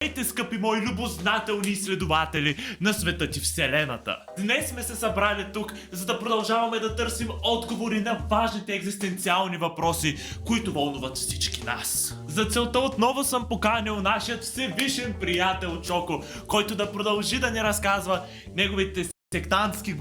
Здравейте, скъпи мои любознателни изследователи на светът и Вселената! Днес сме се събрали тук, за да продължаваме да търсим отговори на важните екзистенциални въпроси, които вълнуват всички нас. За целта отново съм поканил нашият всевишен приятел Чоко, който да продължи да ни разказва неговите сектантски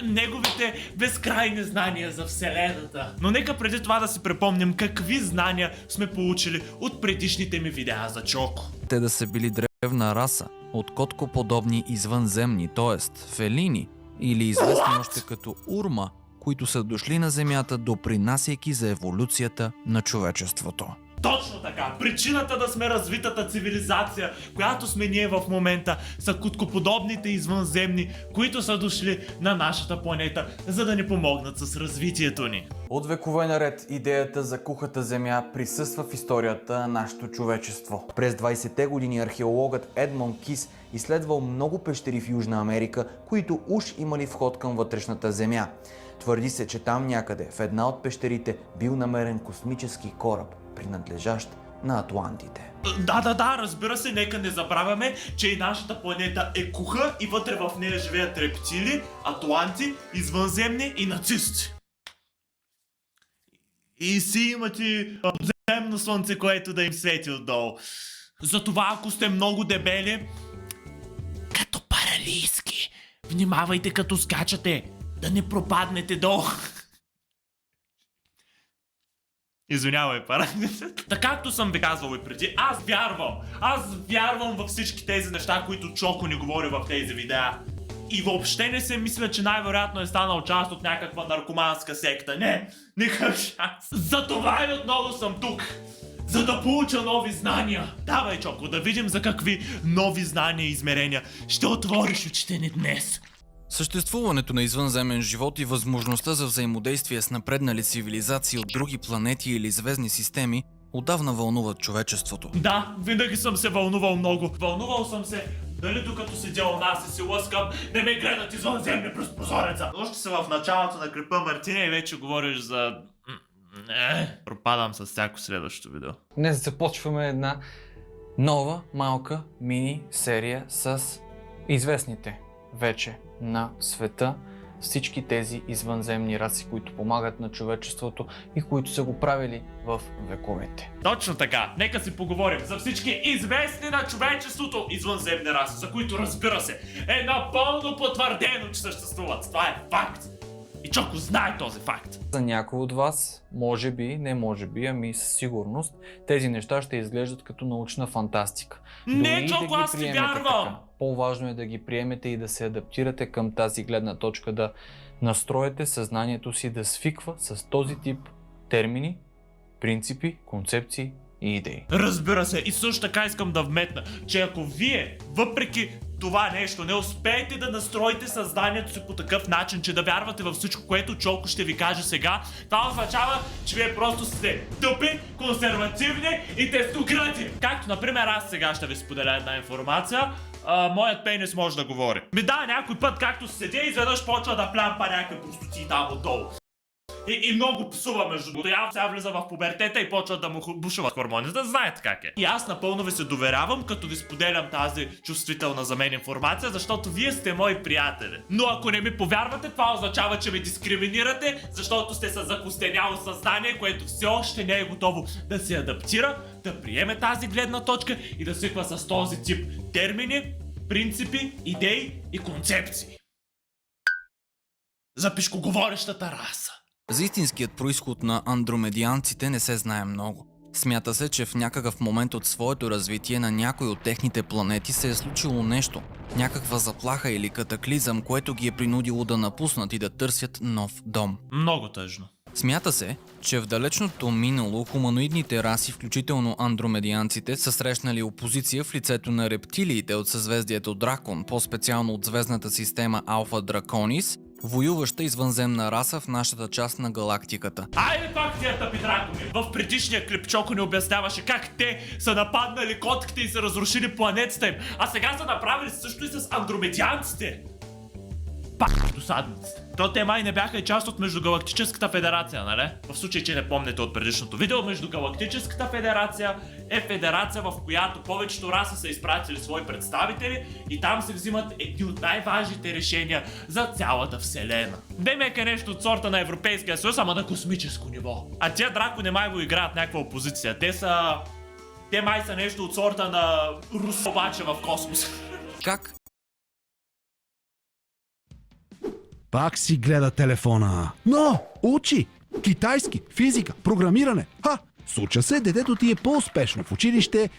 неговите безкрайни знания за Вселената. Но нека преди това да си припомним какви знания сме получили от предишните ми видеа за Чоко. Те да са били древна раса, от коткоподобни извънземни, т.е. фелини, или известни още като урма, които са дошли на Земята, допринасяйки за еволюцията на човечеството. Точно така! Причината да сме развитата цивилизация, която сме ние в момента, са коткоподобните извънземни, които са дошли на нашата планета, за да ни помогнат с развитието ни. От векове наред идеята за кухата земя присъства в историята на нашето човечество. През 20-те години археологът Едмонд Кис изследвал много пещери в Южна Америка, които уж имали вход към вътрешната земя. Твърди се, че там някъде в една от пещерите бил намерен космически кораб, принадлежащ на атлантите. Да, разбира се, нека не забравяме, че и нашата планета е куха и вътре в нея живеят рептили, атланти, извънземни и нацисти. И си имат и подземно слънце, което да им свети отдолу. Затова, ако сте много дебели, като паралийски, внимавайте като скачате, да не пропаднете долу. Извинявай, Така както съм ви казвал и преди, аз вярвам във всички тези неща, които Чоко ни говори в тези видеа. И въобще не се мисля, че най-вероятно е станал част от някаква наркоманска секта. Не, никакъв шанс. Затова и отново съм тук, за да получа нови знания. Давай, Чоко, да видим за какви нови знания и измерения ще отвориш очите ни днес. Съществуването на извънземен живот и възможността за взаимодействие с напреднали цивилизации от други планети или звездни системи отдавна вълнуват човечеството. Да, винаги съм се вълнувал много. Вълнувал съм се дали докато седя у нас и си лъскам, не ме гледат извънземни през прозореца. Още се в началото на кръпа, Мартиня, и вече говориш за... пропадам с всяко следващо видео. Днес започваме една нова, малка, мини серия с известните вече на света всички тези извънземни раси, които помагат на човечеството и които са го правили в вековете. Точно така, нека си поговорим за всички известни на човечеството извънземни раси, за които, разбира се, е напълно потвърдено, че съществуват. Това е факт. И Чоко знае този факт. За някой от вас, може би, не може би, ами със сигурност, тези неща ще изглеждат като научна фантастика. Не, Чоко, аз ти вярвам! По-важно е да ги приемете и да се адаптирате към тази гледна точка, да настроите съзнанието си да свиква с този тип термини, принципи, концепции и идеи. Разбира се, и също така искам да вметна, че ако вие, въпреки това нещо, не успеете да настроите съзнанието си по такъв начин, че да вярвате във всичко, което Чоко ще ви каже сега, това означава, че вие просто сте тъпи, консервативни и тестократи. Както, например, аз сега ще ви споделя една информация. Моят пенис може да говори. Някой път, както седя, изведнъж почва да плямпа някакви простоти там отдолу. И много псува между другото. Сега влиза в пубертета и почват да му бушуват хормоните, да знаете как е. И аз напълно ви се доверявам, като ви споделям тази чувствителна за мен информация, защото вие сте мои приятели. Но ако не ми повярвате, това означава, че ме дискриминирате, защото сте с закостеняло съзнание, което все още не е готово да се адаптира, да приеме тази гледна точка и да свиква с този тип термини, принципи, идеи и концепции. За пешкоговорещата раса. За истинският произход на андромедианците не се знае много. Смята се, че в някакъв момент от своето развитие на някой от техните планети се е случило нещо, някаква заплаха или катаклизъм, което ги е принудило да напуснат и да търсят нов дом. Много тъжно. Смята се, че в далечното минало хуманоидните раси, включително андромедианците, са срещнали опозиция в лицето на рептилиите от съзвездието Дракон, по-специално от звездната система Алфа Драконис, воюваща извънземна раса в нашата част на галактиката. Айде пак тия тъпи дракони! В предишния клип Чоко ни обясняваше как те са нападнали котките и са разрушили планетата им, а сега са направили също и с андромедианците. пак досадниците. То те май не бяха и част от Междугалактическата федерация, нали? В случай, че не помните от предишното видео, Междугалактическата федерация е федерация, в която повечето раси са изпратили свои представители и там се взимат едни от най-важните решения за цялата вселена. Демек е нещо от сорта на Европейския съюз, ама на космическо ниво. А тия дракони май го играят някаква опозиция. Те май са нещо от сорта на Рус обаче в космос. Как Пак си гледа телефона. Но, учи! Китайски, физика, програмиране. Случа се, детето ти е по-успешно в училище.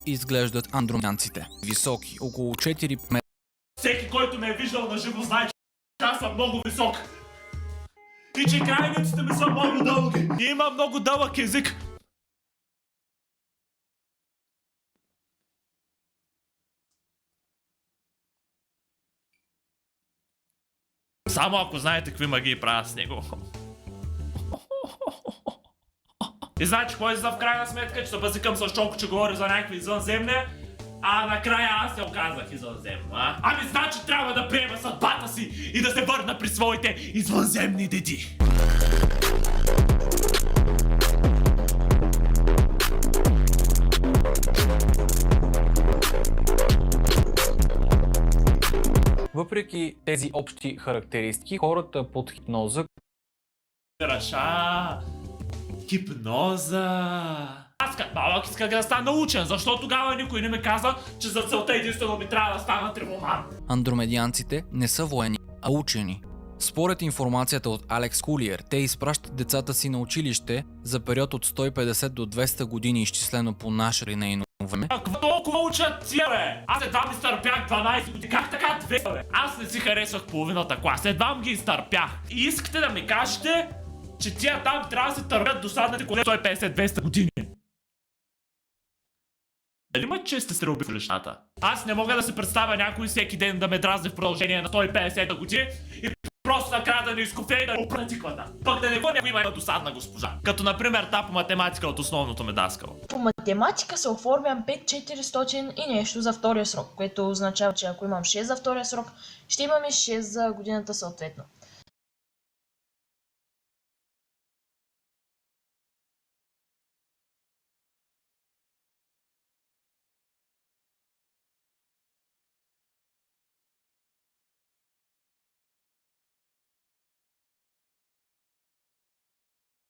изглеждат андромедианците? Високи, около 4 метра. Всеки, който ме е виждал на живо, знае, че аз съм много висок. И че крайниците ми са много дълги. И има много дълъг език. Само ако знаете какви магии правя с него. И знаете какво е за в крайна сметка, че се базикам с Чоко, че говори за някакви извънземни, а накрая аз се оказах извънземно, а? Ами значи трябва да приема съдбата си и да се върна при своите извънземни деди. Въпреки тези общи характеристики, хората под хипноза Раша, хипноза. Аз като малък исках да стана учен, защо тогава никой не ми каза, че за целта единствено ми трябва да стана трибунал? андромедианците не са военни, а учени. Според информацията от Алекс Кулиер, те изпращат децата си на училище за период от 150 до 200 години, изчислено по наше линейно време. Какво толкова учат тия, бе? Аз едва ми изтърпях 12 години. Как така 2, бе? Аз не си харесвах половината клас, едва ги изтърпях. И искате да ми кажете, че тия там трябва да се търпят досадните коне 150-200 години. Дали ма че сте среоби в лещата? Аз не мога да се представя някой всеки ден да ме дразни в продължение на 150 години и просто накрая да не изкофе и да го пратиквата. Пък да не го някой има досадна госпожа. Като например та по математика от основното медаскало. По математика се оформям 5400 и нещо за втория срок, което означава, че ако имам 6 за втория срок, ще имам и 6 за годината съответно.